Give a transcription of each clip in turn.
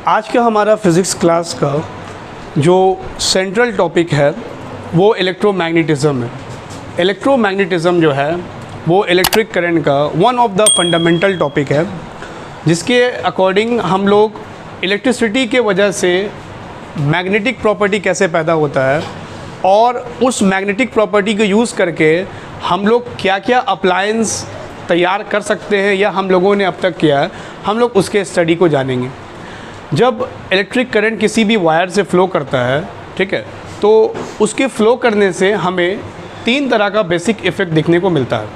आज का हमारा फिज़िक्स क्लास का जो सेंट्रल टॉपिक है वो इलेक्ट्रोमैग्नेटिज़्म है। इलेक्ट्रोमैग्नेटिज़्म जो है वो इलेक्ट्रिक करंट का one of the fundamental topic है, जिसके अकॉर्डिंग हम लोग इलेक्ट्रिसिटी के वजह से मैग्नेटिक प्रॉपर्टी कैसे पैदा होता है और उस मैग्नेटिक प्रॉपर्टी को यूज़ करके हम लोग क्या क्या अप्लायंस तैयार कर सकते हैं या हम लोगों ने अब तक किया है, हम लोग उसके स्टडी को जानेंगे। जब इलेक्ट्रिक करंट किसी भी वायर से फ़्लो करता है, ठीक है, तो उसके फ़्लो करने से हमें तीन तरह का बेसिक इफ़ेक्ट देखने को मिलता है,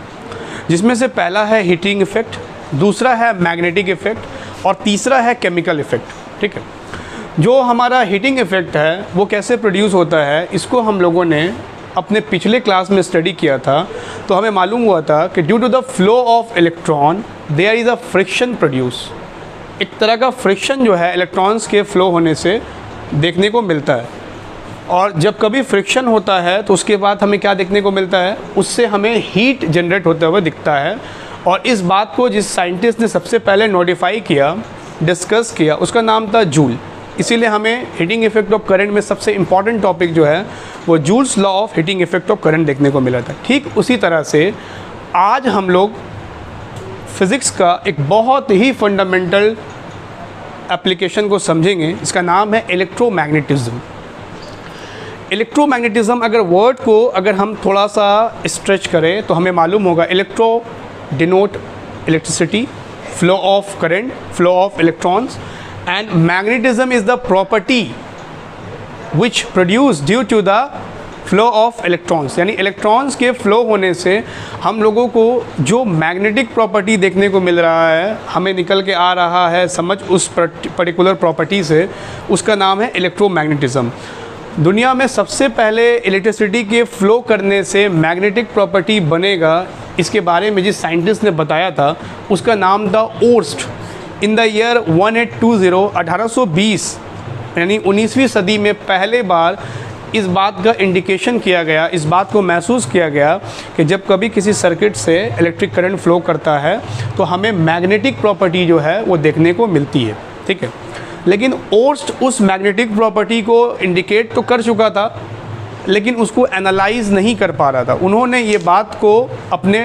जिसमें से पहला है हीटिंग इफ़ेक्ट, दूसरा है मैग्नेटिक इफ़ेक्ट और तीसरा है केमिकल इफ़ेक्ट। ठीक है, जो हमारा हीटिंग इफ़ेक्ट है वो कैसे प्रोड्यूस होता है, इसको हम लोगों ने अपने पिछले क्लास में स्टडी किया था। तो हमें मालूम हुआ था कि due to the flow of electron there is a friction produce. एक तरह का फ्रिक्शन जो है इलेक्ट्रॉन्स के फ़्लो होने से देखने को मिलता है, और जब कभी फ्रिक्शन होता है तो उसके बाद हमें क्या देखने को मिलता है, उससे हमें हीट जनरेट होते हुए दिखता है। और इस बात को जिस साइंटिस्ट ने सबसे पहले नोटिफाई किया, डिस्कस किया, उसका नाम था जूल। इसीलिए हमें हीटिंग इफ़ेक्ट ऑफ करंट में सबसे इम्पॉर्टेंट टॉपिक जो है वो joules law of heating effect of current देखने को मिला था। ठीक उसी तरह से आज हम लोग फिज़िक्स का एक बहुत ही फंडामेंटल एप्लीकेशन को समझेंगे, इसका नाम है इलेक्ट्रोमैग्नेटिज़्म। इलेक्ट्रोमैग्नेटिज़्म अगर वर्ड को अगर हम थोड़ा सा स्ट्रेच करें तो हमें मालूम होगा, electro denote electricity, flow of current, flow of electrons, and magnetism is the property which produced due to the flow of electrons। यानी इलेक्ट्रॉन्स के फ्लो होने से हम लोगों को जो मैग्नेटिक प्रॉपर्टी देखने को मिल रहा है, हमें निकल के आ रहा है समझ उस पर्टिकुलर प्रॉपर्टी से, उसका नाम है इलेक्ट्रोमैग्नेटिज़्म। दुनिया में सबसे पहले इलेक्ट्रिसिटी के फ़्लो करने से मैग्नेटिक प्रॉपर्टी बनेगा, इसके बारे में जिस साइंटिस्ट ने बताया था उसका नाम था ओर्स्ट। इन द ईयर 1820 1820 यानी 19वीं सदी में पहले बार इस बात का इंडिकेशन किया गया, इस बात को महसूस किया गया कि जब कभी किसी सर्किट से इलेक्ट्रिक करंट फ़्लो करता है तो हमें मैग्नेटिक प्रॉपर्टी जो है वो देखने को मिलती है। ठीक है, लेकिन ओर्स्ट उस मैग्नेटिक प्रॉपर्टी को इंडिकेट तो कर चुका था, लेकिन उसको एनालाइज नहीं कर पा रहा था। उन्होंने ये बात को अपने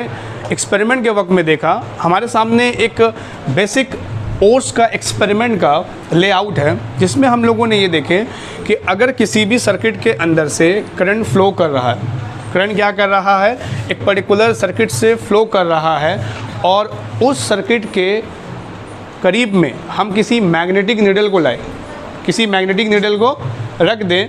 एक्सपेरिमेंट के वक्त में देखा। हमारे सामने एक बेसिक ओर्स का एक्सपेरिमेंट का लेआउट है, जिसमें हम लोगों ने ये देखें कि अगर किसी भी सर्किट के अंदर से करंट फ़्लो कर रहा है, करंट क्या कर रहा है, एक पर्टिकुलर सर्किट से फ़्लो कर रहा है, और उस सर्किट के करीब में हम किसी मैग्नेटिक नीडल को लाए, किसी मैग्नेटिक नीडल को रख दें,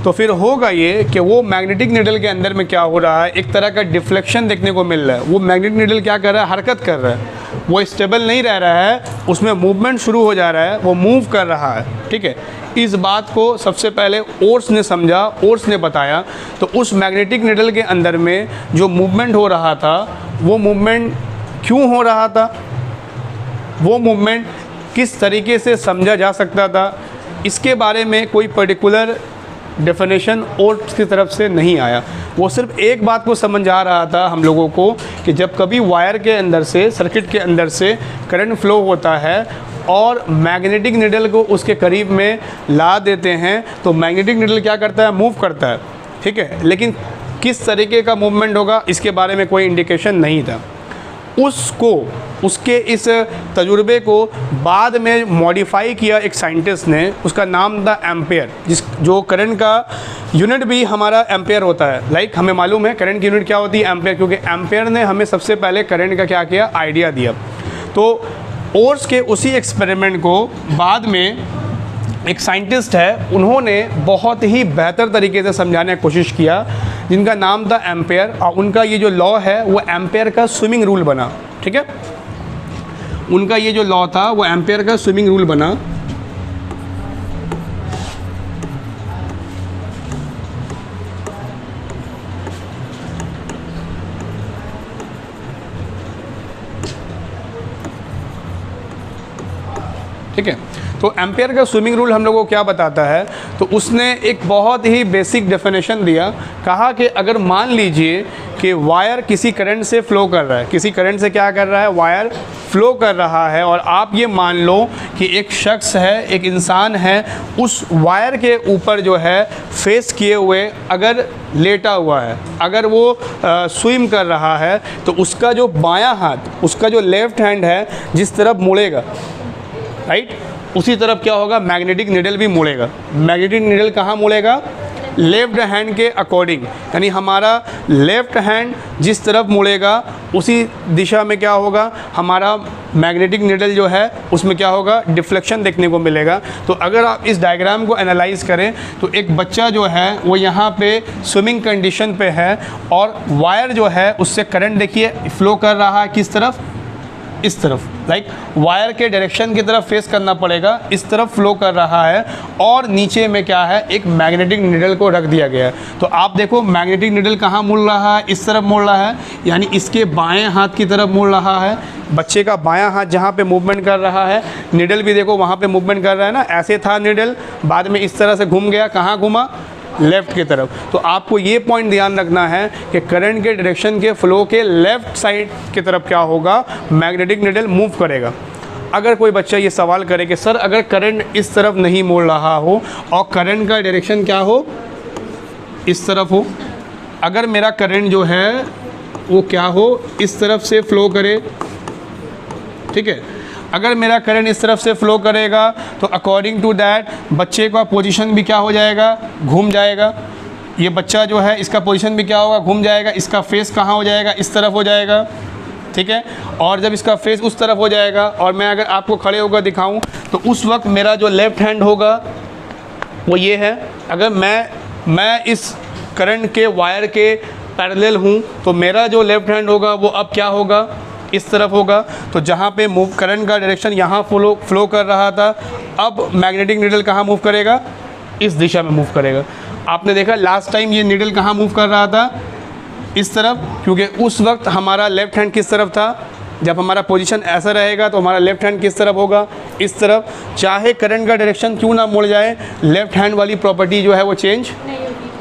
तो फिर होगा ये कि वो मैग्नेटिक नीडल के अंदर में क्या हो रहा है, एक तरह का डिफ्लेक्शन देखने को मिल रहा है। वो मैग्नेटिक नीडल क्या कर रहा है, हरकत कर रहा है, वो स्टेबल नहीं रह रहा है, उसमें मूवमेंट शुरू हो जा रहा है, वो मूव कर रहा है। ठीक है, इस बात को सबसे पहले ओर्स ने समझा, ओर्स ने बताया। तो उस मैग्नेटिक नीडल के अंदर में जो मूवमेंट हो रहा था, वो मूवमेंट क्यों हो रहा था, वो मूवमेंट किस तरीके से समझा जा सकता था, इसके बारे में कोई पर्टिकुलर डेफिनेशन ओर्स की तरफ से नहीं आया। वो सिर्फ एक बात को समझ आ रहा था हम लोगों को कि जब कभी वायर के अंदर से, सर्किट के अंदर से करंट फ्लो होता है और मैग्नेटिक नीडल को उसके करीब में ला देते हैं, तो मैग्नेटिक नीडल क्या करता है, मूव करता है। ठीक है, लेकिन किस तरीके का मूवमेंट होगा इसके बारे में कोई इंडिकेशन नहीं था। उसके इस तजुर्बे को बाद में मॉडिफाई किया एक साइंटिस्ट ने, उसका नाम था एम्पेयर, जो करंट का यूनिट भी हमारा एम्पेयर होता है। लाइक हमें मालूम है करंट की यूनिट क्या होती है, एम्पेयर, क्योंकि एम्पेयर ने हमें सबसे पहले करंट का क्या किया, आइडिया दिया। तो ओर्स के उसी एक्सपेरिमेंट को बाद में एक साइंटिस्ट है, उन्होंने बहुत ही बेहतर तरीके से समझाने की कोशिश किया, जिनका नाम था एम्पेयर, और उनका ये जो लॉ है वो एम्पेयर का स्विमिंग रूल बना। ठीक है, उनका ये जो लॉ था वो एम्पेयर का स्विमिंग रूल बना। ठीक है, तो एम्पेयर का स्विमिंग रूल हम लोगों को क्या बताता है, तो उसने एक बहुत ही बेसिक डेफिनेशन दिया। कहा कि अगर मान लीजिए कि वायर किसी करंट से फ़्लो कर रहा है, किसी करंट से क्या कर रहा है, वायर फ़्लो कर रहा है, और आप ये मान लो कि एक शख्स है, एक इंसान है, उस वायर के ऊपर जो है फेस किए हुए अगर लेटा हुआ है, अगर वो स्विम कर रहा है, तो उसका जो बायां हाथ, उसका जो लेफ़्ट हैंड है, जिस तरफ मुड़ेगा, राइट, उसी तरफ क्या होगा, मैग्नेटिक नीडल भी मुड़ेगा। मैग्नेटिक नीडल कहाँ मुड़ेगा, लेफ़्ट हैंड के अकॉर्डिंग, यानी हमारा लेफ़्ट हैंड जिस तरफ मुड़ेगा उसी दिशा में क्या होगा, हमारा मैग्नेटिक नीडल जो है उसमें क्या होगा, डिफ्लेक्शन देखने को मिलेगा। तो अगर आप इस डायग्राम को एनालाइज करें तो एक बच्चा जो है वो यहाँ पे स्विमिंग कंडीशन पे है, और वायर जो है उससे करंट देखिए फ़्लो कर रहा है किस तरफ, इस तरफ, लाइक वायर के डायरेक्शन की तरफ फेस करना पड़ेगा, इस तरफ फ्लो कर रहा है, और नीचे में क्या है, एक मैग्नेटिक नीडल को रख दिया गया है। तो आप देखो मैग्नेटिक नीडल कहाँ मुड़ रहा है, इस तरफ मुड़ रहा है, यानी इसके बाएं हाथ की तरफ मुड़ रहा है। बच्चे का बायां हाथ जहाँ पे मूवमेंट कर रहा है, नीडल भी देखो वहाँ पे मूवमेंट कर रहा है ना, ऐसे था नीडल, बाद में इस तरह से घूम गया, कहाँ घूमा, लेफ़्ट की तरफ। तो आपको ये पॉइंट ध्यान रखना है कि करंट के डायरेक्शन के फ्लो के लेफ़्ट साइड की तरफ क्या होगा, मैग्नेटिक नीडल मूव करेगा। अगर कोई बच्चा ये सवाल करे कि सर अगर करंट इस तरफ नहीं मोड़ रहा हो और करंट का डायरेक्शन क्या हो, इस तरफ हो, अगर मेरा करंट जो है वो क्या हो, इस तरफ से फ़्लो करे, ठीक है, अगर मेरा करंट इस तरफ से फ़्लो करेगा तो अकॉर्डिंग टू दैट बच्चे का पोजीशन भी क्या हो जाएगा, घूम जाएगा। ये बच्चा जो है इसका पोजीशन भी क्या होगा, घूम जाएगा, इसका फेस कहाँ हो जाएगा, इस तरफ हो जाएगा, ठीक है। और जब इसका फेस उस तरफ हो जाएगा और मैं अगर आपको खड़े होकर दिखाऊं तो उस वक्त मेरा जो लेफ़्ट हैंड होगा वो ये है। अगर मैं इस करंट के वायर के पैरेलल हूँ तो मेरा जो लेफ़्ट हैंड होगा वो अब क्या होगा, इस तरफ होगा। तो जहाँ पे मूव करंट का डायरेक्शन यहाँ फ्लो कर रहा था, अब मैग्नेटिक नीडल कहाँ मूव करेगा, इस दिशा में मूव करेगा। आपने देखा लास्ट टाइम ये नीडल कहाँ मूव कर रहा था, इस तरफ, क्योंकि उस वक्त हमारा लेफ़्ट हैंड किस तरफ था, जब हमारा पोजीशन ऐसा रहेगा तो हमारा लेफ़्ट हैंड किस तरफ होगा, इस तरफ। चाहे करंट का डायरेक्शन क्यों ना मुड़ जाए, लेफ़्ट हैंड वाली प्रॉपर्टी जो है वो चेंज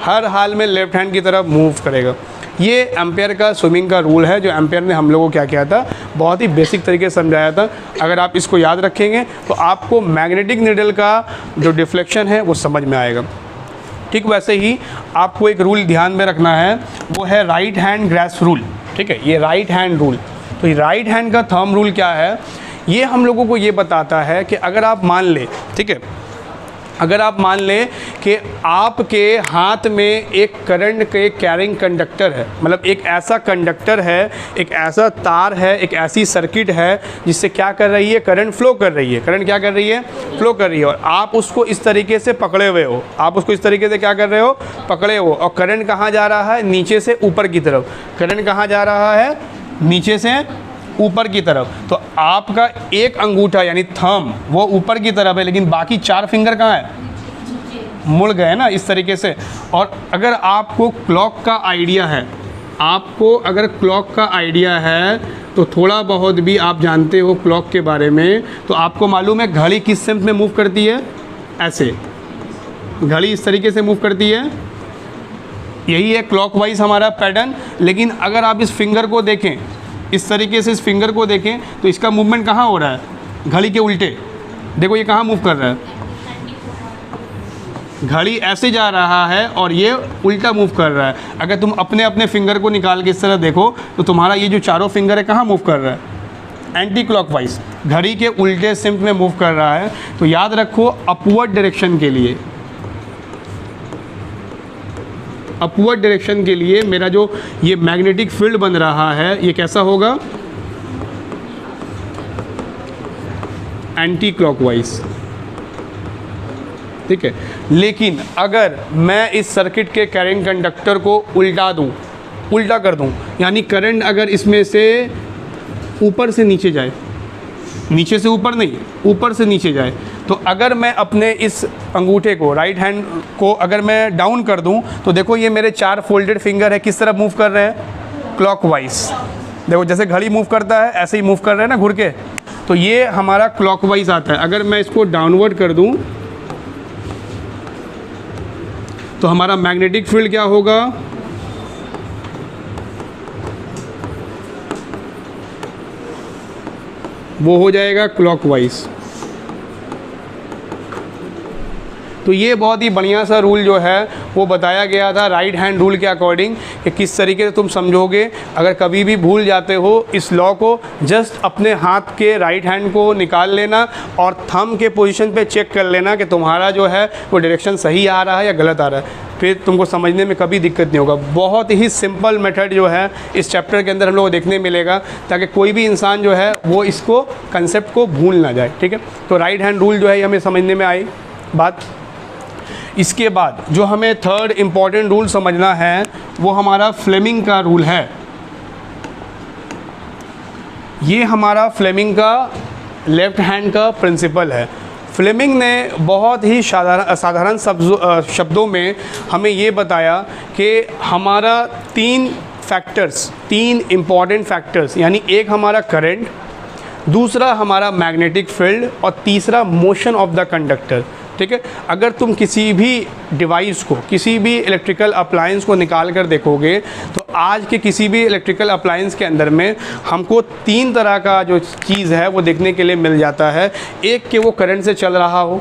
हर हाल में लेफ़्ट हैंड की तरफ मूव करेगा। ये एम्पेयर का स्विमिंग का रूल है जो एम्पेयर ने हम लोगों को क्या किया था, बहुत ही बेसिक तरीके से समझाया था। अगर आप इसको याद रखेंगे तो आपको मैग्नेटिक नीडल का जो डिफ्लेक्शन है वो समझ में आएगा। ठीक वैसे ही आपको एक रूल ध्यान में रखना है, वो है राइट हैंड ग्रास्प रूल। ठीक है, ये राइट हैंड रूल। तो ये राइट हैंड का थंब रूल क्या है, ये हम लोगों को ये बताता है कि अगर आप मान लें, ठीक है, अगर आप मान लें कि आपके हाथ में एक करंट के कैरिंग कंडक्टर है, मतलब एक ऐसा कंडक्टर है, एक ऐसा तार है, एक ऐसी सर्किट है जिससे क्या कर रही है, करंट फ्लो कर रही है। करंट क्या कर रही है, फ्लो कर रही है, और आप उसको इस तरीके से पकड़े हुए हो, आप उसको इस तरीके से क्या कर रहे हो, पकड़े हो। और करंट कहाँ जा रहा है, नीचे से ऊपर की तरफ। करंट कहाँ जा रहा है, नीचे से ऊपर की तरफ। तो आपका एक अंगूठा यानी थंब वो ऊपर की तरफ है, लेकिन बाकी 4 फिंगर कहाँ है, मुड़ गए ना इस तरीके से। और अगर आपको क्लॉक का आइडिया है, आपको अगर क्लॉक का आइडिया है तो थोड़ा बहुत भी आप जानते हो क्लॉक के बारे में, तो आपको मालूम है घड़ी किस सेंस में मूव करती है, ऐसे घड़ी इस तरीके से मूव करती है, यही है क्लॉकवाइज हमारा पैटर्न। लेकिन अगर आप इस फिंगर को देखें, इस तरीके से इस फिंगर को देखें तो इसका मूवमेंट कहाँ हो रहा है, घड़ी के उल्टे। देखो ये कहाँ मूव कर रहा है, घड़ी ऐसे जा रहा है और ये उल्टा मूव कर रहा है। अगर तुम अपने अपने फिंगर को निकाल के इस तरह देखो तो तुम्हारा ये जो चारों फिंगर है कहाँ मूव कर रहा है, एंटी क्लॉकवाइज, घड़ी के उल्टे सिम्ट में मूव कर रहा है। तो याद रखो अपवर्ड डायरेक्शन के लिए, अपवर्ड डायरेक्शन के लिए मेरा जो ये मैग्नेटिक फील्ड बन रहा है ये कैसा होगा, एंटी क्लॉकवाइज। ठीक है, लेकिन अगर मैं इस सर्किट के कैरिंग कंडक्टर को उल्टा दूं, उल्टा कर दूं, यानी करंट अगर इसमें से ऊपर से नीचे जाए, नीचे से ऊपर नहीं, ऊपर से नीचे जाए, तो अगर मैं अपने इस अंगूठे को, राइट हैंड को अगर मैं डाउन कर दूं तो देखो ये मेरे 4 फोल्डेड फिंगर है, किस तरफ मूव कर रहे हैं, क्लॉकवाइज। देखो जैसे घड़ी मूव करता है ऐसे ही मूव कर रहे हैं ना घुर के, तो ये हमारा क्लॉकवाइज आता है। अगर मैं इसको डाउनवर्ड कर दूं तो हमारा मैग्नेटिक फील्ड क्या होगा, वो हो जाएगा क्लॉकवाइज। तो ये बहुत ही बढ़िया सा रूल जो है वो बताया गया था राइट हैंड रूल के अकॉर्डिंग कि किस तरीके से तुम समझोगे। अगर कभी भी भूल जाते हो इस लॉ को, जस्ट अपने हाथ के राइट हैंड को निकाल लेना और थंब के पोजीशन पे चेक कर लेना कि तुम्हारा जो है वो डायरेक्शन सही आ रहा है या गलत आ रहा है, फिर तुमको समझने में कभी दिक्कत नहीं होगा। बहुत ही सिंपल मेथड जो है इस चैप्टर के अंदर हम लोग को देखने मिलेगा, ताकि कोई भी इंसान जो है वो इसको कंसेप्ट को भूल ना जाए। ठीक है, तो राइट हैंड रूल जो है हमें समझने में आई बात। इसके बाद जो हमें थर्ड इम्पॉर्टेंट रूल समझना है वो हमारा फ्लेमिंग का रूल है। ये हमारा फ्लेमिंग का लेफ्ट हैंड का प्रिंसिपल है। फ्लेमिंग ने बहुत ही साधारण शब्दों में हमें ये बताया कि हमारा तीन इम्पॉर्टेंट फैक्टर्स, यानी एक हमारा करंट, दूसरा हमारा मैग्नेटिक फील्ड और तीसरा मोशन ऑफ द कंडक्टर। ठीक है, अगर तुम किसी भी डिवाइस को, किसी भी इलेक्ट्रिकल अप्लायंस को निकाल कर देखोगे तो आज के किसी भी इलेक्ट्रिकल अप्लायंस के अंदर में हमको तीन तरह का जो चीज़ है वो देखने के लिए मिल जाता है। एक कि वो करंट से चल रहा हो,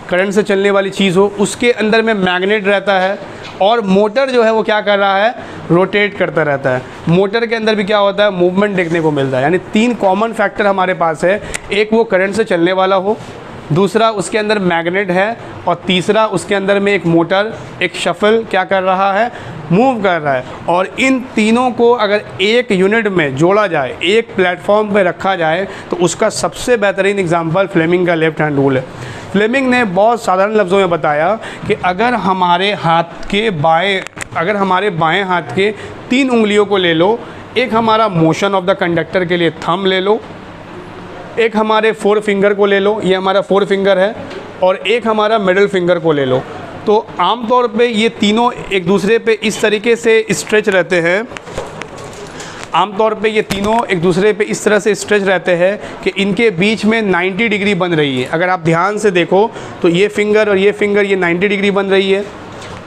करंट से चलने वाली चीज़ हो, उसके अंदर में मैग्नेट रहता है, और मोटर जो है वो क्या कर रहा है, रोटेट करता रहता है। मोटर के अंदर भी क्या होता है, मूवमेंट देखने को मिलता है। यानी तीन कॉमन फैक्टर हमारे पास है, एक वो करंट से चलने वाला हो, दूसरा उसके अंदर मैग्नेट है, और तीसरा उसके अंदर में एक मोटर, एक शफल क्या कर रहा है, मूव कर रहा है। और इन तीनों को अगर एक यूनिट में जोड़ा जाए, एक प्लेटफॉर्म पे रखा जाए, तो उसका सबसे बेहतरीन एग्जांपल फ्लेमिंग का लेफ्ट हैंड रूल है। फ्लेमिंग ने बहुत साधारण लफ्ज़ों में बताया कि अगर हमारे बाएं हाथ के 3 उंगलियों को ले लो, एक हमारा मोशन ऑफ द कंडक्टर के लिए थंब ले लो, एक हमारे 4 फिंगर को ले लो, ये हमारा 4 फिंगर है, और एक हमारा मिडिल फिंगर को ले लो, तो आमतौर पे ये तीनों एक दूसरे पे इस तरीके से स्ट्रेच रहते हैं। आमतौर पे ये तीनों एक दूसरे पे इस तरह से स्ट्रेच रहते हैं कि इनके बीच में 90 डिग्री बन रही है। अगर आप ध्यान से देखो तो ये फिंगर और ये फिंगर ये 90 डिग्री बन रही है।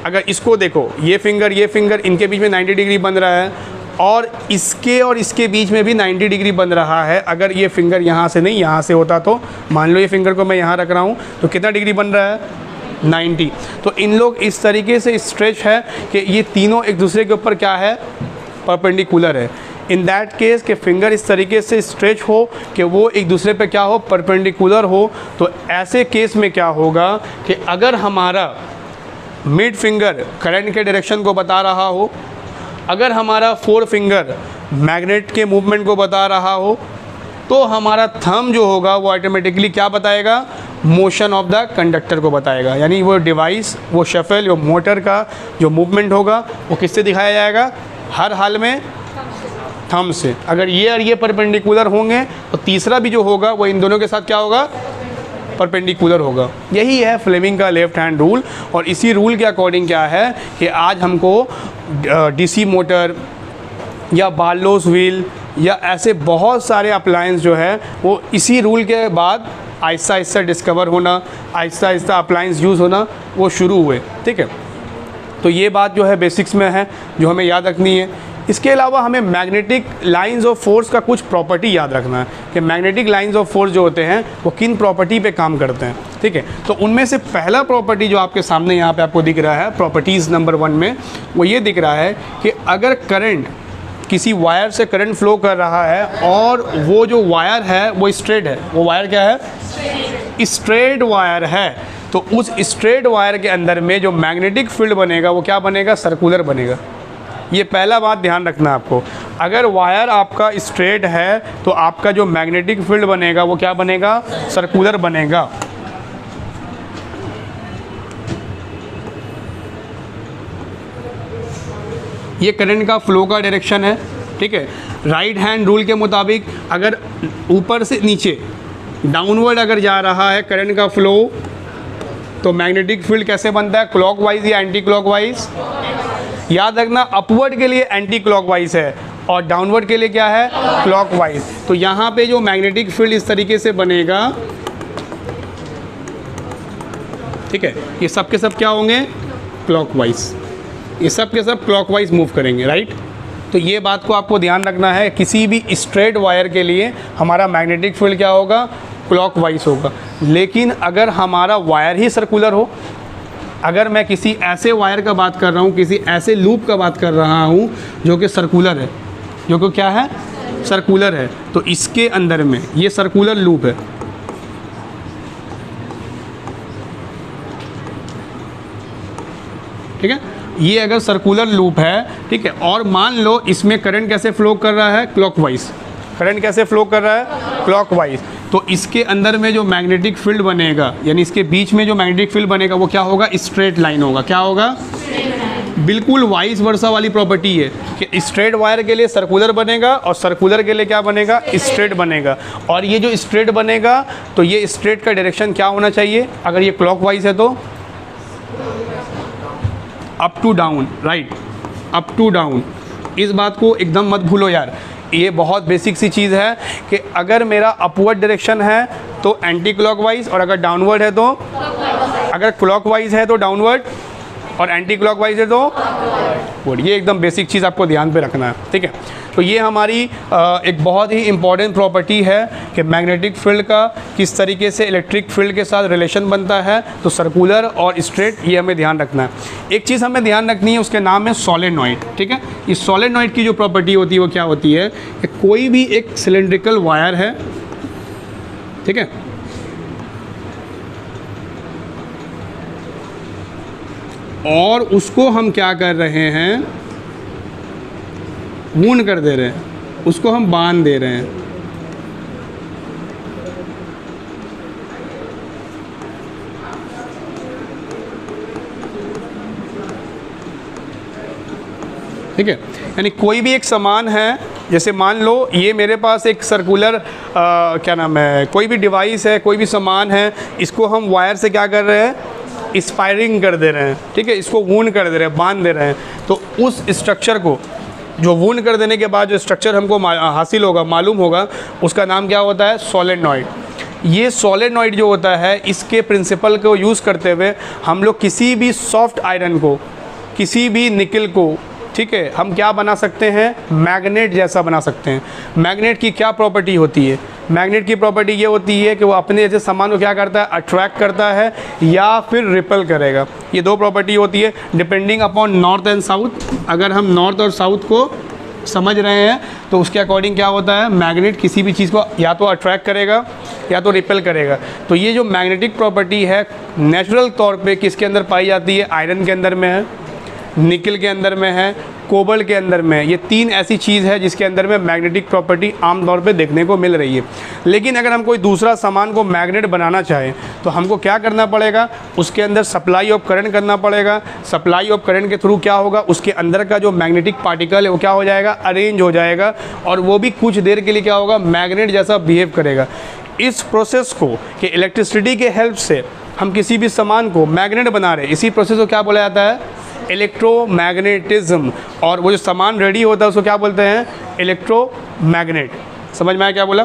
अगर इसको देखो, ये फिंगर इनके बीच में 90 डिग्री बन रहा है, और इसके बीच में भी 90 डिग्री बन रहा है। अगर ये फिंगर यहाँ से नहीं, यहाँ से होता तो मान लो ये फिंगर को मैं यहाँ रख रहा हूँ, तो कितना डिग्री बन रहा है, 90। तो इन लोग इस तरीके से स्ट्रेच है कि ये तीनों एक दूसरे के ऊपर क्या है, परपेंडिकुलर है। इन दैट केस के फिंगर इस तरीके से स्ट्रेच हो कि वो एक दूसरे पे क्या हो, परपेंडिकुलर हो। तो ऐसे केस में क्या होगा कि अगर हमारा मिड फिंगर करंट के डायरेक्शन को बता रहा हो, अगर हमारा 4 फिंगर मैग्नेट के मूवमेंट को बता रहा हो, तो हमारा थंब जो होगा वो ऑटोमेटिकली क्या बताएगा, मोशन ऑफ द कंडक्टर को बताएगा। यानी वो डिवाइस, वो शफल, वो मोटर का जो मूवमेंट होगा वो किससे दिखाया जाएगा, हर हाल में थंब से। अगर ये और ये परपेंडिकुलर होंगे तो तीसरा भी जो होगा वो इन दोनों के साथ क्या होगा, परपेंडिकुलर होगा। यही है फ्लेमिंग का लेफ्ट हैंड रूल। और इसी रूल के अकॉर्डिंग क्या है कि आज हमको डीसी मोटर या बार्लोस व्हील या ऐसे बहुत सारे अप्लायंस जो है वो इसी रूल के बाद आहिस्ता आहिस्ता डिस्कवर होना, आहिस्ता आहिस्ता अप्लायंस यूज़ होना वो शुरू हुए। ठीक है, तो ये बात जो है बेसिक्स में है जो हमें याद रखनी है। इसके अलावा हमें मैग्नेटिक लाइंस ऑफ फोर्स का कुछ प्रॉपर्टी याद रखना है कि मैग्नेटिक लाइंस ऑफ फोर्स जो होते हैं वो किन प्रॉपर्टी पे काम करते हैं। ठीक है, तो उनमें से पहला प्रॉपर्टी जो आपके सामने यहाँ पे आपको दिख रहा है प्रॉपर्टीज़ नंबर 1 में, वो ये दिख रहा है कि अगर करंट, किसी वायर से करंट फ्लो कर रहा है और वो जो वायर है वो स्ट्रेट है, वो वायर क्या है, स्ट्रेट वायर है, तो उस स्ट्रेट वायर के अंदर में जो मैग्नेटिक फील्ड बनेगा वो क्या बनेगा, सर्कुलर बनेगा। ये पहला बात ध्यान रखना है आपको। अगर वायर आपका स्ट्रेट है तो आपका जो मैग्नेटिक फील्ड बनेगा वो क्या बनेगा, सर्कुलर बनेगा। ये करंट का फ्लो का डायरेक्शन है। ठीक है, राइट हैंड रूल के मुताबिक अगर ऊपर से नीचे डाउनवर्ड अगर जा रहा है करंट का फ्लो, तो मैग्नेटिक फील्ड कैसे बनता है, क्लॉकवाइज या एंटी क्लॉकवाइज। याद रखना अपवर्ड के लिए एंटी क्लॉकवाइज है और डाउनवर्ड के लिए क्या है, क्लॉकवाइज। तो यहाँ पे जो मैग्नेटिक फील्ड इस तरीके से बनेगा, ठीक है, ये सब के सब क्या होंगे, क्लॉकवाइज, ये सब के सब क्लॉकवाइज मूव करेंगे, राइट। तो ये बात को आपको ध्यान रखना है, किसी भी स्ट्रेट वायर के लिए हमारा मैग्नेटिक फील्ड क्या होगा, क्लॉकवाइज होगा। लेकिन अगर हमारा वायर ही सर्कुलर हो, अगर मैं किसी ऐसे वायर का बात कर रहा हूँ, किसी ऐसे लूप का बात कर रहा हूँ जो कि सर्कुलर है, जो कि क्या है, सर्कुलर है, तो इसके अंदर में ये सर्कुलर लूप है, ठीक है, ये अगर सर्कुलर लूप है, ठीक है, और मान लो इसमें करंट कैसे फ्लो कर रहा है, क्लॉकवाइज, करंट कैसे फ्लो कर रहा है, क्लॉकवाइज, तो इसके अंदर में जो मैग्नेटिक फील्ड बनेगा, यानी इसके बीच में जो मैग्नेटिक फील्ड बनेगा वो क्या होगा, स्ट्रेट लाइन होगा, क्या होगा, बिल्कुल वाइस वर्सा वाली प्रॉपर्टी है कि स्ट्रेट वायर के लिए सर्कुलर बनेगा और सर्कुलर के लिए क्या बनेगा, स्ट्रेट बनेगा। और ये जो स्ट्रेट बनेगा तो ये स्ट्रेट का डायरेक्शन क्या होना चाहिए, अगर ये क्लॉकवाइज है तो up to down, right, up to down. इस बात को एकदम मत भूलो यार, ये बहुत बेसिक सी चीज़ है कि अगर मेरा अपवर्ड डायरेक्शन है तो एंटी क्लॉकवाइज, और अगर डाउनवर्ड है तो, अगर क्लॉकवाइज है तो डाउनवर्ड और एंटी क्लॉकवाइज है तो अपवर्ड। ये एकदम बेसिक चीज़ आपको ध्यान पे रखना है, ठीक है। तो ये हमारी एक बहुत ही इम्पॉर्टेंट प्रॉपर्टी है कि मैग्नेटिक फील्ड का किस तरीके से इलेक्ट्रिक फील्ड के साथ रिलेशन बनता है। तो सर्कुलर और स्ट्रेट, ये हमें ध्यान रखना है। एक चीज़ हमें ध्यान रखनी है, उसके नाम है सोलेनॉइड, ठीक है। इस सोलेनॉइड की जो प्रॉपर्टी होती है वो क्या होती है कि कोई भी एक सिलेंड्रिकल वायर है, ठीक है, और उसको हम क्या कर रहे हैं, वूंड कर दे रहे हैं, उसको हम बांध दे रहे हैं, ठीक है। यानी कोई भी एक सामान है, जैसे मान लो ये मेरे पास एक सर्कुलर क्या नाम है, कोई भी डिवाइस है, कोई भी सामान है, इसको हम वायर से क्या कर रहे हैं, स्पायरिंग कर दे रहे हैं, ठीक है, इसको वूंड कर दे रहे हैं, बांध दे रहे हैं। तो उस स्ट्रक्चर को, जो वूंड कर देने के बाद जो स्ट्रक्चर हमको हासिल होगा, मालूम होगा, उसका नाम क्या होता है, सोलेनॉइड। ये सोलेनॉइड जो होता है, इसके प्रिंसिपल को यूज़ करते हुए हम लोग किसी भी सॉफ्ट आयरन को, किसी भी निकल को, ठीक है, हम क्या बना सकते हैं, मैग्नेट जैसा बना सकते हैं। मैग्नेट की क्या प्रॉपर्टी होती है, मैग्नेट की प्रॉपर्टी ये होती है कि वो अपने जैसे सामान को क्या करता है, अट्रैक्ट करता है या फिर रिपेल करेगा। ये दो प्रॉपर्टी होती है depending upon north and south. अगर हम नॉर्थ और साउथ को समझ रहे हैं तो उसके अकॉर्डिंग क्या होता है, मैग्नेट किसी भी चीज़ को या तो अट्रैक्ट करेगा या तो रिपेल करेगा। तो ये जो मैग्नेटिक प्रॉपर्टी है नेचुरल तौर पे किसके अंदर पाई जाती है, आयरन के अंदर में है, निकल के अंदर में है, कोबल के अंदर में। ये तीन ऐसी चीज़ है जिसके अंदर में मैग्नेटिक प्रॉपर्टी आमतौर पे देखने को मिल रही है। लेकिन अगर हम कोई दूसरा सामान को मैग्नेट बनाना चाहें तो हमको क्या करना पड़ेगा, उसके अंदर सप्लाई ऑफ करंट करना पड़ेगा। सप्लाई ऑफ करंट के थ्रू क्या होगा, उसके अंदर का जो मैग्नेटिक पार्टिकल है वो क्या हो जाएगा, अरेंज हो जाएगा, और वो भी कुछ देर के लिए क्या होगा, मैग्नेट जैसा बिहेव करेगा। इस प्रोसेस को कि इलेक्ट्रिसिटी के हेल्प से हम किसी भी सामान को मैग्नेट बना रहे हैं, इसी प्रोसेस को क्या बोला जाता है, इलेक्ट्रोमैग्नेटिज्म। और वो जो सामान रेडी होता है उसको क्या बोलते हैं, इलेक्ट्रोमैग्नेट। समझ में आया क्या बोला।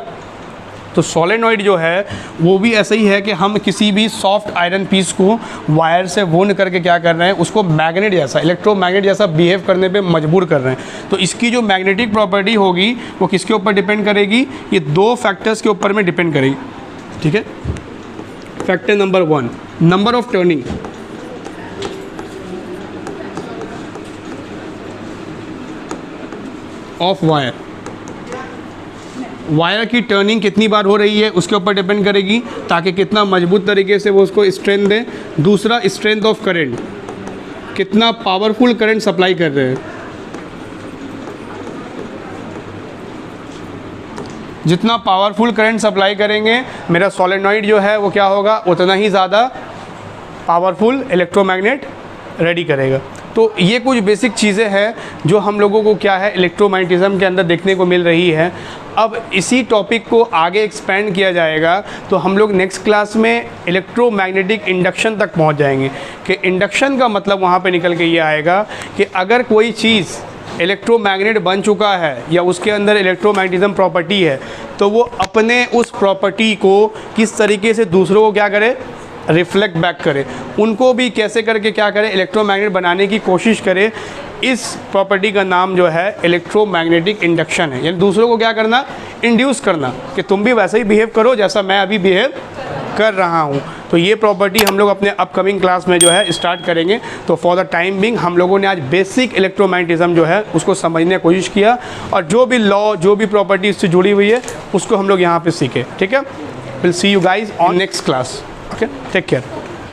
तो सोलेनॉइड जो है वो भी ऐसा ही है कि हम किसी भी सॉफ्ट आयरन पीस को वायर से वूंड करके क्या कर रहे हैं, उसको मैग्नेट जैसा, इलेक्ट्रोमैग्नेट जैसा बिहेव करने पे मजबूर कर रहे हैं। तो इसकी जो मैग्नेटिक प्रॉपर्टी होगी वो किसके ऊपर डिपेंड करेगी, ये दो फैक्टर्स के ऊपर में डिपेंड करेगी, ठीक है। Factor number 1, number of turning. Of wire, wire की टर्निंग कितनी बार हो रही है उसके ऊपर डिपेंड करेगी, ताकि कितना मजबूत तरीके से वो उसको स्ट्रेंथ दे। दूसरा, स्ट्रेंथ ऑफ करंट, कितना पावरफुल करंट सप्लाई कर रहे हैं। जितना पावरफुल करंट सप्लाई करेंगे मेरा सोलेनॉइड जो है वो क्या होगा, उतना ही ज़्यादा पावरफुल इलेक्ट्रोमैग्नेट रेडी करेगा। तो ये कुछ बेसिक चीज़ें हैं जो हम लोगों को क्या है, इलेक्ट्रोमैग्नेटिज्म के अंदर देखने को मिल रही है। अब इसी टॉपिक को आगे एक्सपेंड किया जाएगा तो हम लोग नेक्स्ट क्लास में इलेक्ट्रोमैग्नेटिक इंडक्शन तक पहुंच जाएंगे। कि इंडक्शन का मतलब वहाँ पे निकल के ये आएगा कि अगर कोई चीज़ इलेक्ट्रोमैग्नेट बन चुका है या उसके अंदर इलेक्ट्रोमैग्नेटिज्म प्रॉपर्टी है, तो वो अपने उस प्रॉपर्टी को किस तरीके से दूसरों को क्या करे, रिफ्लेक्ट बैक करे, उनको भी कैसे करके क्या करे, इलेक्ट्रोमैग्नेट बनाने की कोशिश करे। इस प्रॉपर्टी का नाम जो है इलेक्ट्रोमैग्नेटिक इंडक्शन है, यानी दूसरों को क्या करना, इंड्यूस करना कि तुम भी वैसे ही बिहेव करो जैसा मैं अभी बिहेव कर रहा हूँ। तो ये प्रॉपर्टी हम लोग अपने अपकमिंग क्लास में जो है स्टार्ट करेंगे। तो फॉर द टाइम बिंग हम लोगों ने आज बेसिक इलेक्ट्रोमैग्नेटिज्म जो है उसको समझने की कोशिश किया, और जो भी लॉ, जो भी प्रॉपर्टी इससे जुड़ी हुई है उसको हम लोग यहाँ पे सीखे। ठीक है, will see you guys on next class. Okay, take care.